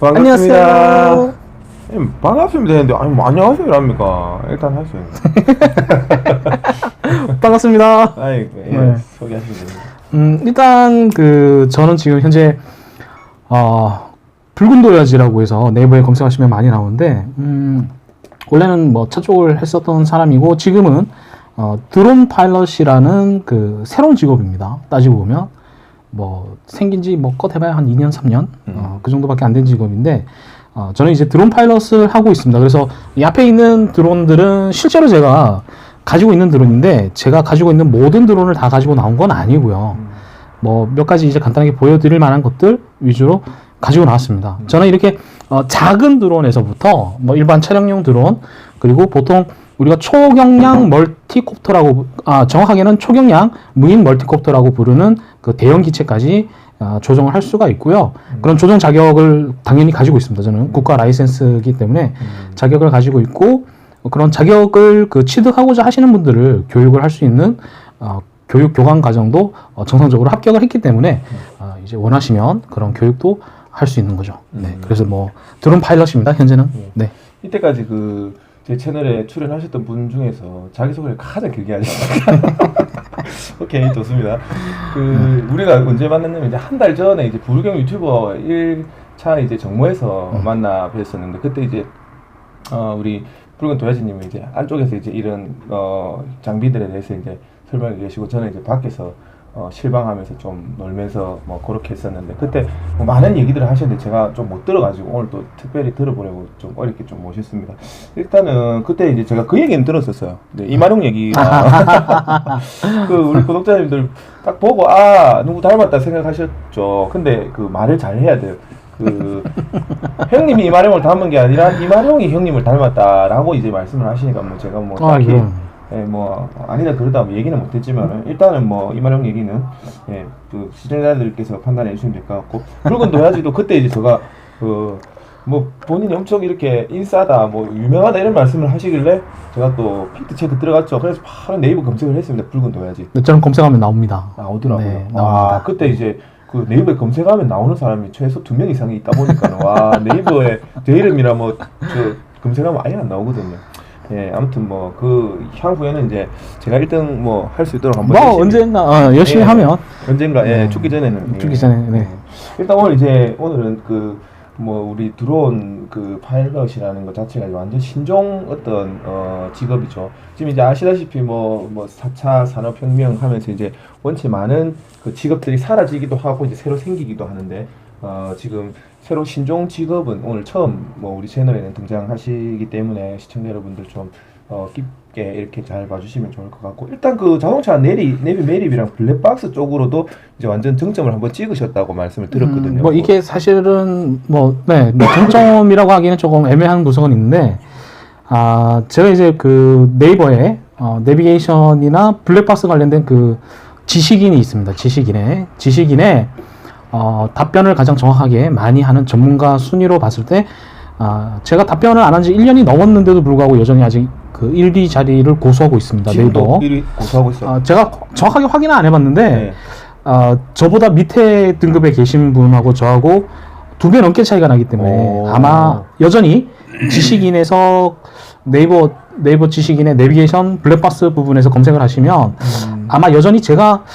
반갑습니다. 안녕하세요. 반갑습니다 했는데 아니 뭐 안녕하세요 이랍니까? 일단 할 수 있는. 반갑습니다. 아이 예, 네. 소개하시면 됩니다. 일단 저는 지금 현재 붉은 도야지라고 해서 네이버에 검색하시면 많이 나오는데 원래는 뭐 저쪽을 했었던 사람이고 지금은 드론 파일럿이라는 그 새로운 직업입니다. 따지고 보면 뭐 생긴지 뭐 껏해봐야 한 2년 3년 그 정도밖에 안 된 직업인데 저는 이제 드론 파일럿을 하고 있습니다. 그래서 이 앞에 있는 드론들은 실제로 제가 가지고 있는 드론인데 제가 가지고 있는 모든 드론을 다 가지고 나온 건 아니고요. 뭐 몇 가지 이제 간단하게 보여드릴 만한 것들 위주로 가지고 나왔습니다. 저는 이렇게 작은 드론에서부터 뭐 일반 촬영용 드론 그리고 보통 우리가 초경량 멀티콥터라고 정확하게는 초경량 무인 멀티콥터라고 부르는 그 대형 기체까지 조정을 할 수가 있고요. 그런 조정 자격을 당연히 가지고 있습니다. 저는 국가 라이센스이기 때문에 자격을 가지고 있고 그런 자격을 취득하고자 하시는 분들을 교육을 할 수 있는 교육 교관 과정도 정상적으로 합격을 했기 때문에 이제 원하시면 그런 교육도 할 수 있는 거죠. 네, 그래서 뭐 드론 파일럿입니다. 현재는. 네. 이때까지 제 채널에 출연하셨던 분 중에서 자기소개를 가장 길게 하셨습니다. 오케이, 좋습니다. 우리가 언제 만났냐면 이제 한 달 전에 이제 부르경 유튜버 1차 이제 정모에서 만나 뵀었는데 그때 이제 우리 붉은 도야지님이 이제 안쪽에서 이제 이런 장비들에 대해서 이제 설명해 계시고 저는 이제 밖에서 실방하면서 좀 놀면서 뭐 그렇게 했었는데 그때 뭐 많은 얘기들을 하셨는데 제가 좀 못 들어가지고 오늘 또 특별히 들어보려고 좀 어렵게 좀 모셨습니다. 일단은 그때 이제 제가 그 얘기는 들었었어요. 네, 이마룡 얘기가 우리 구독자님들 딱 보고 누구 닮았다 생각하셨죠. 근데 그 말을 잘 해야 돼요. 형님이 이마룡을 닮은 게 아니라 이마룡이 형님을 닮았다라고 이제 말씀을 하시니까 뭐 제가 뭐 딱히 뭐 아니다 그러다 뭐 얘기는 못했지만 일단은 뭐 이마룡 얘기는 시청자들께서 판단해 주시면 될 것 같고 붉은 도야지도 그때 이제 제가 뭐 본인이 엄청 이렇게 인싸다 뭐 유명하다 이런 말씀을 하시길래 제가 또 팩트 체크 들어갔죠. 그래서 바로 네이버 검색을 했습니다. 붉은 도야지. 네, 저는 검색하면 나옵니다. 나오더라고요. 네, 나옵니다. 그때 이제 네이버에 검색하면 나오는 사람이 최소 2명 이상이 있다 보니까 네이버에 제 이름이라 뭐 검색하면 아예 안 나오거든요. 예, 아무튼 뭐 향후에는 이제 제가 1등 뭐 할 수 있도록 한번 언젠가 열심히 하면 언젠가 죽기 전에는 죽기 전에 네. 일단 오늘은 뭐 우리 드론 파일럿이라는 것 자체가 완전 신종 어떤 직업이죠. 지금 이제 아시다시피 뭐 4차 산업혁명 하면서 이제 원체 많은 직업들이 사라지기도 하고 이제 새로 생기기도 하는데 지금 새로 신종 직업은 오늘 처음 뭐 우리 채널에는 등장하시기 때문에 시청자 여러분들 좀 깊게 이렇게 잘 봐주시면 좋을 것 같고 일단 자동차 내비 매립이랑 블랙박스 쪽으로도 이제 완전 정점을 한번 찍으셨다고 말씀을 들었거든요. 뭐 이게 사실은 뭐 정점이라고 하기는 조금 애매한 구성은 있는데 제가 이제 네이버에 내비게이션이나 블랙박스 관련된 지식인이 있습니다. 지식인의 답변을 가장 정확하게 많이 하는 전문가 순위로 봤을 때 제가 답변을 안 한 지 1년이 넘었는데도 불구하고 여전히 아직 1위 자리를 고수하고 있습니다. 네이버 1위 고수하고 있어요. 제가 정확하게 확인은 안 해봤는데 네. 저보다 밑에 등급에 계신 분하고 저하고 2배 넘게 차이가 나기 때문에 아마 여전히 지식인에서 네이버 지식인의 내비게이션 블랙박스 부분에서 검색을 하시면 아마 여전히 제가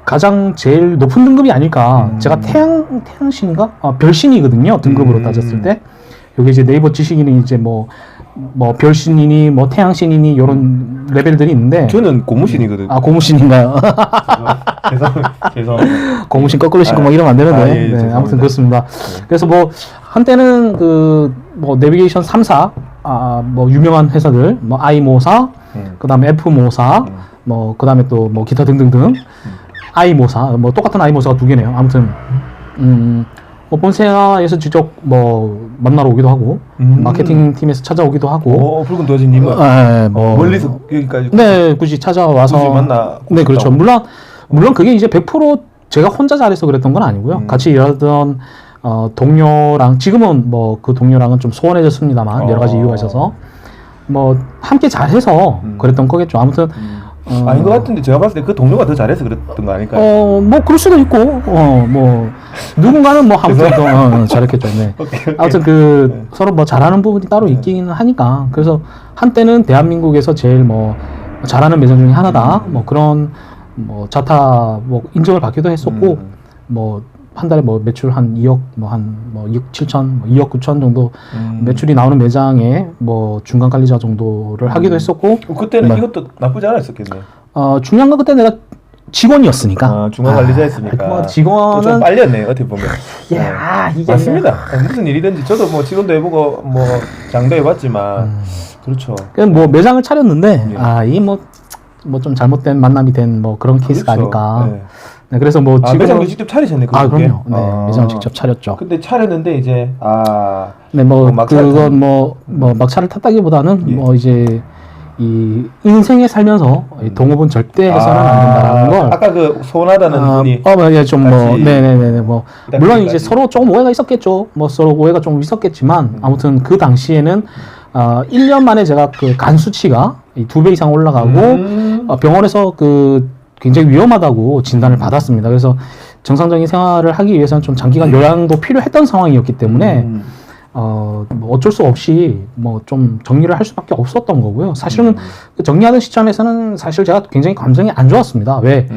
가장 제일 높은 등급이 아닐까. 제가 태양신인가? 별신이거든요. 등급으로 따졌을 때. 여기 이제 네이버 지식인이 이제 뭐 별신이니 뭐 태양신이니 이런 레벨들이 있는데 저는 고무신이거든요. 고무신인가요? 죄송합니다. 고무신 거꾸로 신고 막 이러면 안 되는데. 네, 아무튼 그렇습니다. 그래서 뭐 한때는 뭐 내비게이션 3사 뭐 유명한 회사들 뭐 아이모사, 그다음에 F모사, 뭐 그다음에 또 뭐 기타 등등등 아이모사 뭐 똑같은 아이모사가 2개네요. 아무튼 뭐 본사에서 직접 뭐 만나러 오기도 하고 마케팅 팀에서 찾아오기도 하고 붉은 도야지님은 뭐 멀리서 여기까지 굳이 찾아와서 굳이 만나 네 그렇죠. 물론 그게 이제 100% 제가 혼자 잘해서 그랬던 건 아니고요. 같이 일하던 동료랑 지금은 뭐 동료랑은 좀 소원해졌습니다만 여러 가지 이유가 있어서 뭐 함께 잘해서 그랬던 거겠죠. 아무튼 아닌 것 같은데 제가 봤을 때 그 동료가 더 잘해서 그랬던 거 아닐까요? 뭐 그럴 수도 있고, 뭐 누군가는 뭐 아무튼 또 잘했겠죠. 네. 오케이. 아무튼 그 서로 뭐 잘하는 부분이 따로 있기는 하니까. 그래서 한때는 대한민국에서 제일 뭐 잘하는 매장 중에 하나다. 뭐 그런 뭐 자타 뭐 인정을 받기도 했었고, 뭐 한 달에 뭐 매출 한 2억 뭐 2억 7천, 뭐 2억 9천 정도 매출이 나오는 매장에 뭐 중간 관리자 정도를 하기도 했었고. 그때는 뭐, 이것도 나쁘지 않았었겠네요. 중요한 건 그때 내가 직원이었으니까. 중간 관리자였으니까. 직원은 좀 빨렸네 어떻게 보면. 야, 이게 맞습니다. 무슨 일이든지 저도 뭐 직원도 해보고 뭐 장도 해봤지만 그렇죠. 그냥 뭐 매장을 차렸는데 예. 이 뭐 좀 잘못된 만남이 된 뭐 그런 케이스가 그렇죠. 아닐까. 네. 네, 그래서 뭐 지금 매장도 직접 차리셨네. 그럼요. 네, 매장 직접 차렸죠. 근데 차렸는데 이제 네, 뭐 막차를 그건 뭐 막차를 탔다기보다는 예. 뭐 이제 이 인생에 살면서 이 동업은 절대 해서는 안 된다라는 걸. 아까 그 소원하다는 분이 예, 좀 뭐, 같이 네네네, 뭐 물론 이제 그때까지. 서로 조금 오해가 있었겠죠. 뭐 서로 오해가 좀 있었겠지만 아무튼 그 당시에는 1년 만에 제가 그 간 수치가 2배 이상 올라가고 병원에서 그 굉장히 위험하다고 진단을 받았습니다. 그래서 정상적인 생활을 하기 위해서는 좀 장기간 요양도 필요했던 상황이었기 때문에 뭐 어쩔 수 없이 뭐 좀 정리를 할 수밖에 없었던 거고요. 사실은 그 정리하던 시점에서는 사실 제가 굉장히 감정이 안 좋았습니다. 왜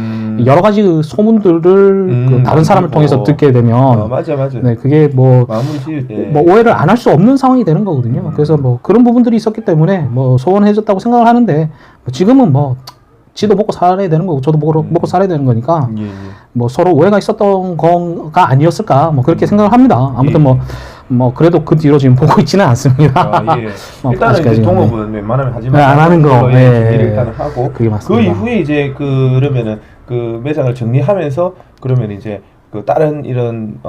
여러 가지 그 소문들을 그 다른 사람을 통해서 듣게 되면 맞아. 네, 그게 뭐 마무리 지을 때 뭐 오해를 안 할 수 없는 상황이 되는 거거든요. 그래서 뭐 그런 부분들이 있었기 때문에 뭐 소원해졌다고 생각을 하는데 뭐 지금은 뭐 지도 먹고 살아야 되는 거고 저도 먹고 살아야 되는 거니까 예. 뭐 서로 오해가 있었던 거가 아니었을까 뭐 그렇게 생각을 합니다. 아무튼 뭐 그래도 그 뒤로 지금 보고 있지는 않습니다. 예. 뭐 일단은 이제 아직까지는, 동업은 웬만하면 하지 네, 안 하는 거. 준비를 네. 일단은 하고 그게 맞습니다. 그 이후에 이제 그러면은 그 매장을 정리하면서 그러면 이제 그 다른 이런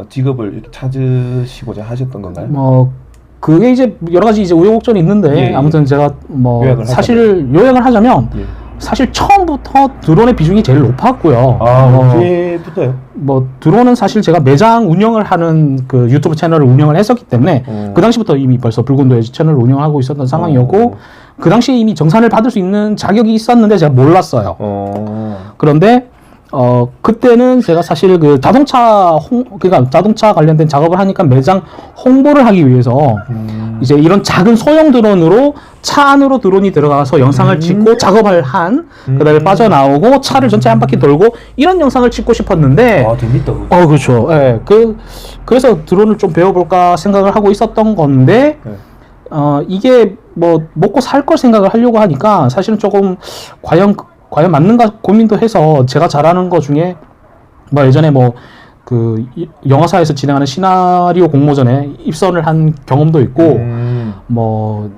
직업을 이렇게 찾으시고자 하셨던 건가요? 뭐 그게 이제 여러 가지 이제 우여곡절이 있는데 예. 아무튼 제가 뭐 요약을 사실 요약을 하자면 예. 사실 처음부터 드론의 비중이 제일 높았고요. 언제부터요? 뭐 드론은 사실 제가 매장 운영을 하는 그 유튜브 채널을 운영을 했었기 때문에 그 당시부터 이미 벌써 붉은 도예지 채널을 운영하고 있었던 상황이었고 그 당시에 이미 정산을 받을 수 있는 자격이 있었는데 제가 몰랐어요. 그런데 그때는 제가 사실 그 그러니까 자동차 관련된 작업을 하니까 매장 홍보를 하기 위해서 이제 이런 작은 소형 드론으로 차 안으로 드론이 들어가서 영상을 찍고 작업을 그다음에 빠져나오고 차를 전체 한 바퀴 돌고 이런 영상을 찍고 싶었는데 재밌다. 그거. 그렇죠. 예. 그래서 드론을 좀 배워볼까 생각을 하고 있었던 건데 네. 이게 뭐 먹고 살 걸 생각을 하려고 하니까 사실은 조금 과연 맞는가 고민도 해서 제가 잘하는 거 중에 뭐 예전에 뭐 그 영화사에서 진행하는 시나리오 공모전에 입선을 한 경험도 있고 뭐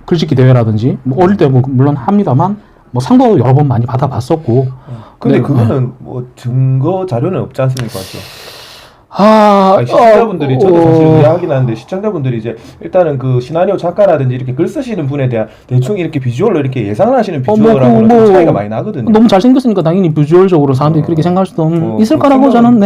글짓기 대회라든지 뭐 어릴 때 뭐 물론 합니다만 뭐 상도 여러 번 많이 받아봤었고 근데 네, 그거는 뭐 증거 자료는 없지 않습니까? 아니, 시청자분들이 저도 사실 의아하긴 하는데 시청자분들이 이제 일단은 그 시나리오 작가라든지 이렇게 글 쓰시는 분에 대한 대충 이렇게 비주얼로 이렇게 예상을 하시는 비주얼하고는 좀 차이가 많이 나거든요. 너무 잘생겼으니까 당연히 비주얼적으로 사람들이 그렇게 생각할 수도 있을 거라고 저는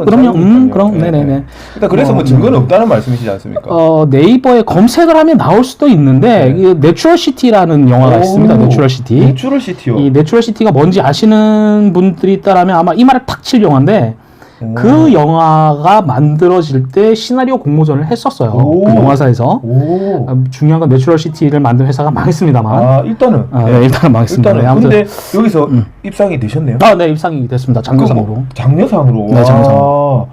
그럼요. 그럼 네네네. 일단 그래서 뭐 증거는 없다는 말씀이시지 않습니까? 네이버에 검색을 하면 나올 수도 있는데 이 내추럴시티라는 영화가 있습니다. 내추럴시티. 내추럴시티요. 이 내추럴시티가 뭔지 아시는 분들이 있다라면 아마 이 말을 탁 칠 영화인데 그 영화가 만들어질 때 시나리오 공모전을 했었어요. 그 영화사에서. 중요한 건 내추럴시티를 만든 회사가 망했습니다만. 일단은. 네, 일단은 망했습니다. 일단은. 아무튼. 근데 여기서 입상이 되셨네요. 네, 입상이 됐습니다. 장려상으로. 장려상으로. 네, 장려상으로.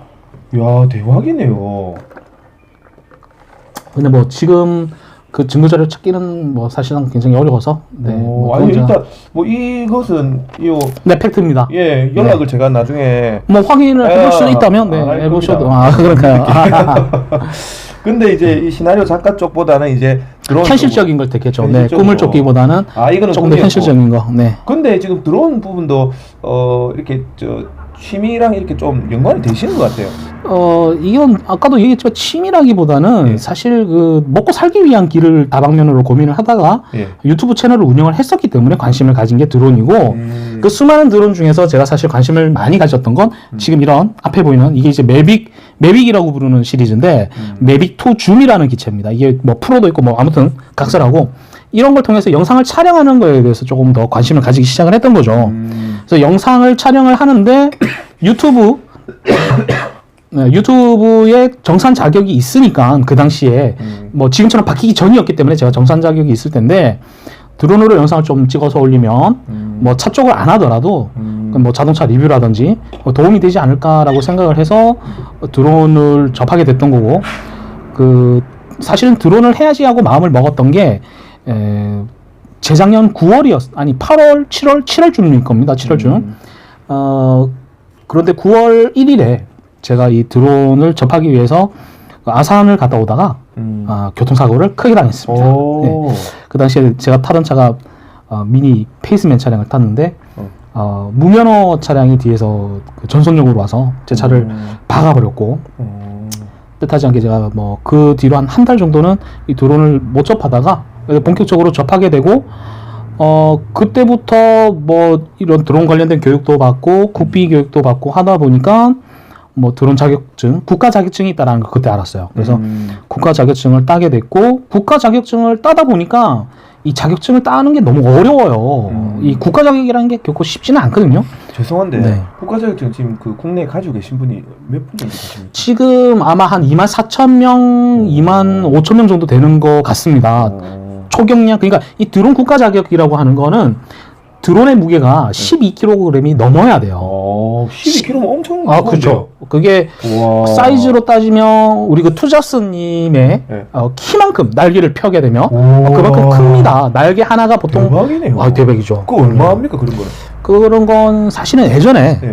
야, 대박이네요. 근데 뭐 지금 그 증거자료 찾기는 뭐 사실상 굉장히 어려워서. 네. 아니 일단 뭐 이것은 네, 팩트입니다. 예, 연락을 제가 나중에 뭐 확인을 해볼 수 있다면 해보셔도 그러니까요. 근데 이제 이 시나리오 작가 쪽보다는 이제 드론 현실적인 걸 택했죠. 네, 꿈을 쫓기보다는 이거는 조금 더 현실적인 거. 네. 근데 지금 드론 부분도 이렇게 취미랑 이렇게 좀 연관이 되시는 것 같아요. 이건 아까도 얘기했지만 취미라기보다는 사실 그 먹고 살기 위한 길을 다방면으로 고민을 하다가 유튜브 채널을 운영을 했었기 때문에 관심을 가진 게 드론이고 그 수많은 드론 중에서 제가 사실 관심을 많이 가졌던 건 지금 이런 앞에 보이는 이게 이제 매빅이라고 부르는 시리즈인데 매빅2 줌이라는 기체입니다. 이게 뭐 프로도 있고 뭐 아무튼 각설하고 이런 걸 통해서 영상을 촬영하는 거에 대해서 조금 더 관심을 가지기 시작을 했던 거죠. 그래서 영상을 촬영을 하는데 유튜브 네, 유튜브에 정산 자격이 있으니까 그 당시에 뭐 지금처럼 바뀌기 전이었기 때문에 제가 정산 자격이 있을 텐데 드론으로 영상을 좀 찍어서 올리면 뭐 차 쪽을 안 하더라도 뭐 자동차 리뷰라든지 뭐 도움이 되지 않을까라고 생각을 해서 드론을 접하게 됐던 거고 그 사실은 드론을 해야지 하고 마음을 먹었던 게 재작년 9월이었 아니 8월 7월쯤일 겁니다. 7월쯤 그런데 9월 1일에 제가 이 드론을 접하기 위해서 아산을 갔다 오다가 교통사고를 크게 당했습니다. 네. 그 당시에 제가 타던 차가 미니 페이스맨 차량을 탔는데 무면허 차량이 뒤에서 그 전속력으로 와서 제 차를 박아버렸고 뜻하지 않게 제가 뭐 그 뒤로 한 달 정도는 이 드론을 못 접하다가 본격적으로 접하게 되고 그때부터 뭐 이런 드론 관련된 교육도 받고 국비 교육도 받고 하다 보니까 뭐 드론 자격증, 국가 자격증이 있다라는 걸 그때 알았어요. 그래서 국가 자격증을 따게 됐고 국가 자격증을 따다 보니까 이 자격증을 따는 게 너무 어려워요. 이 국가 자격이라는 게 결코 쉽지는 않거든요. 죄송한데 네. 국가 자격증 지금 그 국내에 가지고 계신 분이 몇 분 정도 계십니까? 지금 아마 한 24,000명, 25,000명 정도 되는 것 같습니다. 초경량, 그러니까 이 드론 국가 자격이라고 하는 거는 드론의 무게가 12kg이 넘어야 돼요. 12kg면 엄청 그렇죠. 그게 우와. 사이즈로 따지면 우리 그 투자스님의 네. 키만큼 날개를 펴게 되면 그만큼 큽니다. 날개 하나가 보통 대박이네요. 대박이죠. 그거 얼마 합니까 그런 거는? 그런 건 사실은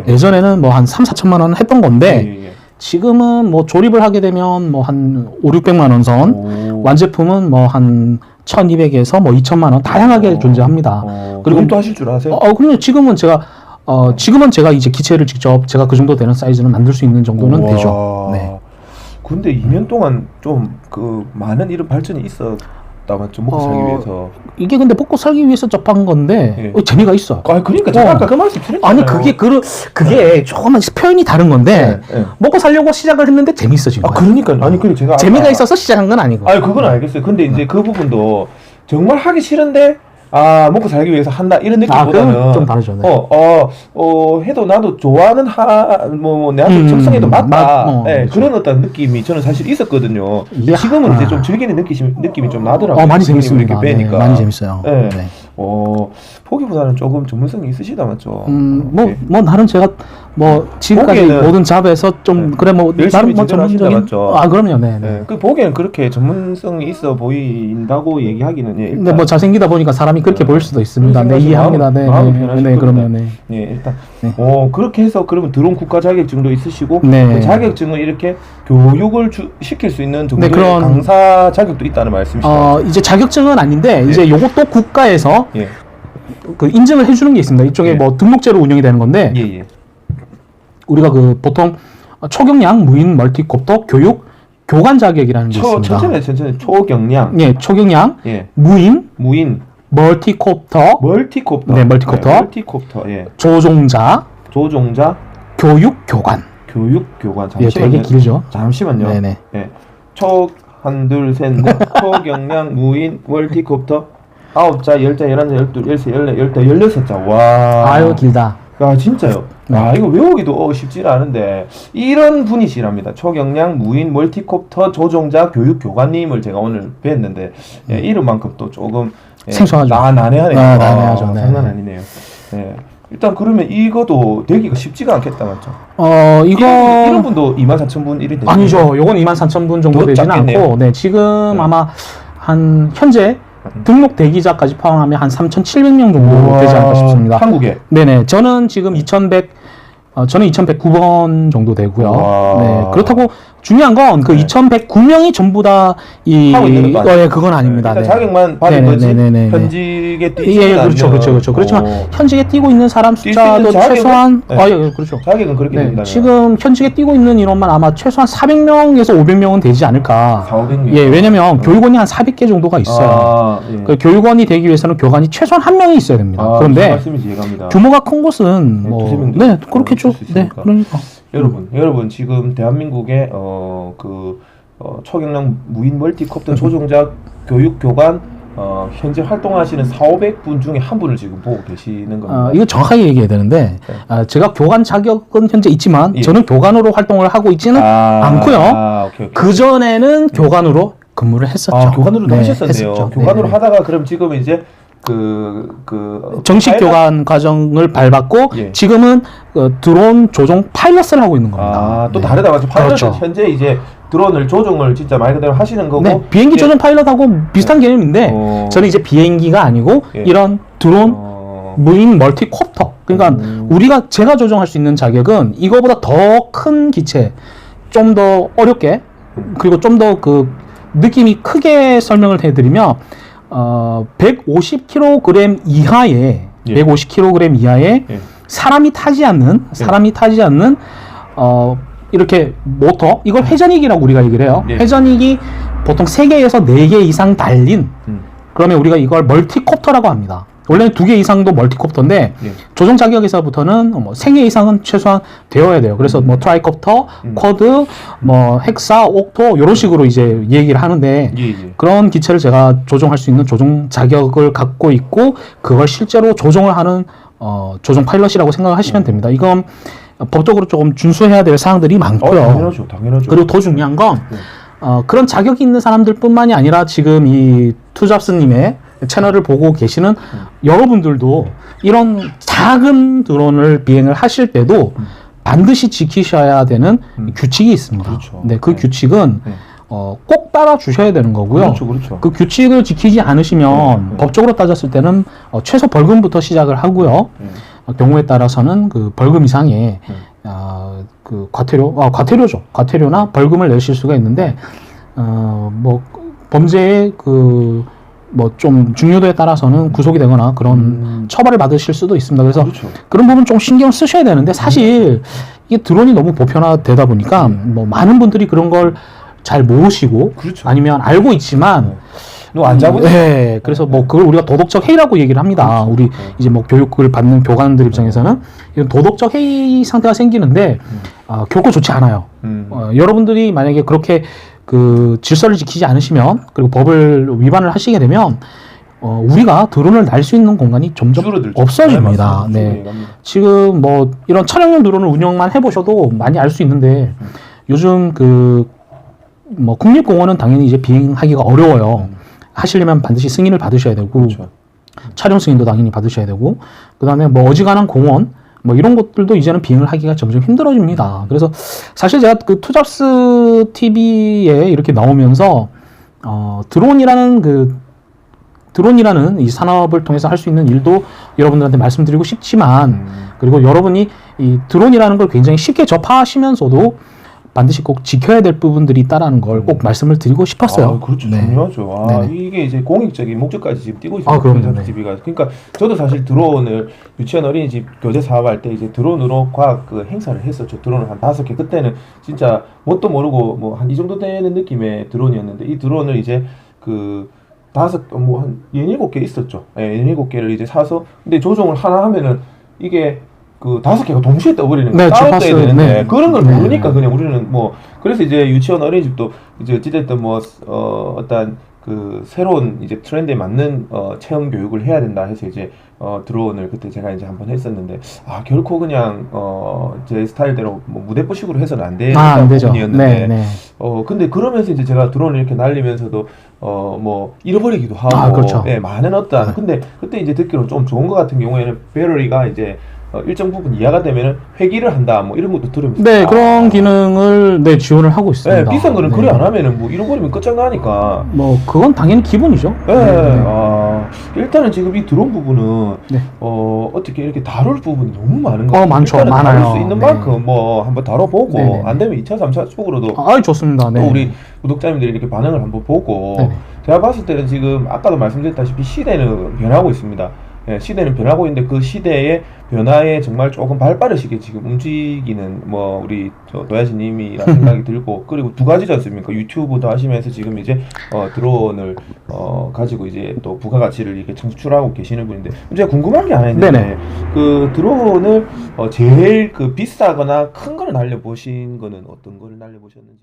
예전에는 뭐 한 3,4천만 원 했던 건데 예. 지금은 뭐 조립을 하게 되면 뭐 한 5,600만 원 선, 완제품은 뭐 한 1,200에서 뭐 2,000만 원 다양하게 존재합니다. 그리고 또 하실 줄 아세요? 그럼요. 지금은 제가 이제 기체를 직접 제가 그 정도 되는 사이즈는 만들 수 있는 정도는 되죠. 네. 근데 2년 동안 좀 그 많은 이런 발전이 있었다만 좀 먹고 살기 위해서. 이게 근데 먹고 살기 위해서 접한 건데 재미가 있어요. 그러니까 제가 아까 그 말씀 드렸잖아요. 아니 그게 조금만 표현이 다른 건데 네. 먹고 살려고 시작을 했는데 재밌어진 거예요. 그러니까 아니 그리고 제가 재미가 있어서 시작한 건 아니고. 그건 알겠어요. 근데 이제 그 부분도 정말 하기 싫은데 먹고 살기 위해서 한다 이런 느낌보다는 그건 좀 다르죠. 네. 해도 나도 좋아하는 내한테 적성에도 맞다. 그렇죠. 그런 어떤 느낌이 저는 사실 있었거든요. 이게 지금은 이제 좀 즐기는 느낌이 좀 나더라고요. 많이 재밌습니다. 이렇게 빼니까. 많이 재밌어요. 네. 포기보다는 조금 전문성이 있으시다 맞죠? 나름 제가 지금까지 보기에는 모든 잡에서 좀 열심히 나름 지도하시다 맞죠? 그럼요. 네. 그 보기에는 그렇게 전문성이 있어 보인다고 얘기하기는 일단. 근데 잘생기다 보니까 사람이 그렇게 보일 수도 있습니다. 네, 이해합니다. 마음이 편하실 네, 겁니다. 그럼요. 일단 그렇게 해서 그러면 드론 국가 자격증도 있으시고 네. 그 자격증을 이렇게 교육을 시킬 수 있는 정도의 그런 강사 자격도 있다는 말씀이시죠? 이제 자격증은 아닌데 이제 요것도 국가에서 그 인증을 해주는 게 있습니다. 이쪽에 뭐 등록제로 운영이 되는 건데 우리가 그 보통 초경량 무인 멀티콥터 교육 교관 자격이라는 게 있습니다. 천천히 초경량. 초경량 무인 멀티콥터. 네, 멀티콥터. 조종자 교육 교관. 되게 길죠. 잠시만요. 네네. 한, 둘, 셋, 넷. 초경량 무인 멀티콥터 9자, 10자, 11자, 12, 13, 14, 15, 16자. 와. 길다. 진짜요? 이거 외우기도 쉽지 않은데 이런 분이시랍니다. 초경량 무인 멀티콥터 조종자 교육 교관님을 제가 오늘 뵀는데 이름만큼 또 조금 생소하죠. 난해하네요. 난해하죠. 장난 아니네요. 일단 그러면 이거도 되기가 쉽지가 않겠다 맞죠? 이런 분도 24,000분 1위 되죠? 아니죠. 요건 23,000분 정도 되지는 않고 지금 아마 한 현재 등록 대기자까지 포함하면 한 3,700명 정도 되지 않을까 싶습니다. 한국에? 네네. 저는 지금 2,109번 정도 되고요. 그렇다고 중요한 건 그 2,109명이 전부 다 하고 있는 것도 아니고. 그건 아닙니다. 일단 자격만 받은 거지 현직에 뛰지 그렇죠. 그렇지만 현직에 뛰고 있는 사람 숫자도 최소한 그렇죠. 자격은 그렇게 된다면 지금 현직에 뛰고 있는 인원만 아마 최소한 400명에서 500명은 되지 않을까. 400명. 왜냐면 교육원이 한 400개 정도가 있어요. 그 교육원이 되기 위해서는 교관이 최소한 한 명이 있어야 됩니다. 그런데 말씀인지 이해갑니다. 규모가 큰 곳은 그렇겠죠. 그러니까. 여러분 지금 대한민국의 초경량 무인 멀티콥터 조종자 교육 교관 현재 활동하시는 4,500분 중에 한 분을 지금 보고 계시는 겁니다. 이거 정확하게 얘기해야 되는데 제가 교관 자격은 현재 있지만 예. 저는 교관으로 활동을 하고 있지는 않고요. 오케이. 그 전에는 교관으로 근무를 했었죠. 교관으로도 하셨었네요. 했었죠. 교관으로 네. 하다가 그럼 지금 이제 정식 파일럿? 교관 과정을 밟았고 예. 지금은 드론 조종 파일럿을 하고 있는 겁니다. 또 네. 다르다 맞죠? 파일럿은 그렇죠. 현재 이제 드론을 조종을 진짜 말 그대로 하시는 거고 네, 비행기 조종 파일럿하고 비슷한 개념인데 저는 이제 비행기가 아니고 예. 이런 드론 무인 멀티콥터. 그러니까 제가 조종할 수 있는 자격은 이거보다 더 큰 기체, 좀 더 어렵게 그리고 좀 더 그 느낌이 크게 설명을 해드리면 150kg 이하의 예. 150kg 이하의 예. 사람이 타지 않는 이렇게 모터, 이걸 회전익이라고 우리가 얘기를 해요. 예. 회전익이 보통 3개에서 4개 이상 달린, 그러면 우리가 이걸 멀티콥터라고 합니다. 원래는 2개 이상도 멀티콥터인데 예. 조종 자격에서부터는 3개 이상은 최소한 되어야 돼요. 그래서 뭐 트라이콥터, 쿼드, 뭐 헥사, 옥토 이런 식으로 이제 얘기를 하는데 예. 그런 기체를 제가 조종할 수 있는 조종 자격을 갖고 있고 그걸 실제로 조종을 하는 조종 파일럿이라고 생각하시면 됩니다. 이건 법적으로 조금 준수해야 될 사항들이 많고요. 당연하죠. 그리고 더 중요한 건 그런 자격이 있는 사람들뿐만이 아니라 지금 이 투잡스님의 채널을 보고 계시는 여러분들도 이런 작은 드론을 비행을 하실 때도 반드시 지키셔야 되는 규칙이 있습니다. 그렇죠. 네, 그 규칙은 꼭 따라 주셔야 되는 거고요. 그렇죠. 그 규칙을 지키지 않으시면 법적으로 따졌을 때는 최소 벌금부터 시작을 하고요. 경우에 따라서는 그 벌금 이상의 그 과태료죠. 과태료나 벌금을 내실 수가 있는데 뭐 범죄의 뭐 좀 중요도에 따라서는 구속이 되거나 그런 처벌을 받으실 수도 있습니다. 그래서 그렇죠. 그런 부분 좀 신경을 쓰셔야 되는데 사실 이게 드론이 너무 보편화되다 보니까 뭐 많은 분들이 그런 걸 잘 모르시고 그렇죠. 아니면 알고 있지만 너 안 잡은? 네, 그래서 뭐 그걸 우리가 도덕적 해이라고 얘기를 합니다. 그렇죠. 우리 이제 뭐 교육을 받는 교관들 입장에서는 이런 도덕적 해이 상태가 생기는데 결코 좋지 않아요. 여러분들이 만약에 그렇게 그 질서를 지키지 않으시면 그리고 법을 위반을 하시게 되면 우리가 드론을 날 수 있는 공간이 점점 줄어들죠. 없어집니다. 네, 네. 맞습니다. 지금 뭐 이런 차량용 드론을 운영만 해보셔도 많이 알 수 있는데 요즘 뭐 국립공원은 당연히 이제 비행하기가 어려워요. 하시려면 반드시 승인을 받으셔야 되고 그렇죠. 촬영 승인도 당연히 받으셔야 되고 그다음에 뭐 어지간한 공원 뭐 이런 것들도 이제는 비행을 하기가 점점 힘들어집니다. 그래서 사실 제가 그 투잡스 TV에 이렇게 나오면서 드론이라는 이 산업을 통해서 할 수 있는 일도 여러분들한테 말씀드리고 싶지만 그리고 여러분이 이 드론이라는 걸 굉장히 쉽게 접하시면서도 반드시 꼭 지켜야 될 부분들이 있다라는 걸 꼭 말씀을 드리고 싶었어요. 그렇죠. 네. 중요하죠. 네네. 이게 이제 공익적인 목적까지 지금 띄고 있어요. 그럼요. TV가. 그러니까 저도 사실 드론을 유치원 어린이집 교재 사업할 때 이제 드론으로 과학 그 행사를 했었죠. 드론을 한 5개. 그때는 진짜 뭣도 모르고 뭐 한 이 정도 되는 느낌의 드론이었는데 이 드론을 이제 한 17개 있었죠. 예, 17개를 이제 사서 근데 조종을 하나 하면은 이게 5개가 동시에 떠버리는 거예요. 네, 따로 떠야 주파수, 되는데 네. 그런 걸 네. 모르니까 그냥 우리는 뭐 그래서 이제 유치원 어린이집도 이제 어찌됐든 뭐 어떤 그 새로운 이제 트렌드에 맞는 체험 교육을 해야 된다 해서 이제 드론을 그때 제가 이제 한번 했었는데 결코 그냥 제 스타일대로 뭐 무대포식으로 해서는 안 되는 안 되죠. 부분이었는데 네. 근데 그러면서 이제 제가 드론을 이렇게 날리면서도 뭐 잃어버리기도 하고 그렇죠. 예, 많은 어떤 근데 그때 이제 듣기로 좀 좋은 것 같은 경우에는 배터리가 이제 일정 부분 이하가 되면은 회기를 한다 뭐 이런 것도 들으면서 네, 그런 기능을 지원을 하고 있습니다. 네, 비싼 거는 네. 그래 안 하면은 뭐 잃어버리면 끝장나니까. 뭐 그건 당연히 기본이죠. 네, 일단은 지금 이 드론 부분은 네. 어떻게 이렇게 다룰 부분이 너무 많은 것 같아요. 많죠. 일단은 많아요. 다룰 수 있는 네. 만큼 뭐 한번 다뤄보고 네네. 안 되면 2차, 3차 쪽으로도 좋습니다. 네. 또 우리 구독자님들이 이렇게 반응을 한번 보고 네네. 제가 봤을 때는 지금 아까도 말씀드렸다시피 시대는 변하고 있습니다. 예, 시대는 변하고 있는데 그 시대의 변화에 정말 조금 발빠르시게 지금 움직이는 뭐 우리 노야진님이라 생각이 들고 그리고 두 가지지 않습니까? 유튜브도 하시면서 지금 이제 드론을 가지고 이제 또 부가가치를 이렇게 창출하고 계시는 분인데 제가 궁금한 게 하나 있는데 네네. 그 드론을 제일 비싸거나 큰 거를 날려보신 거는 어떤 거를 날려보셨는지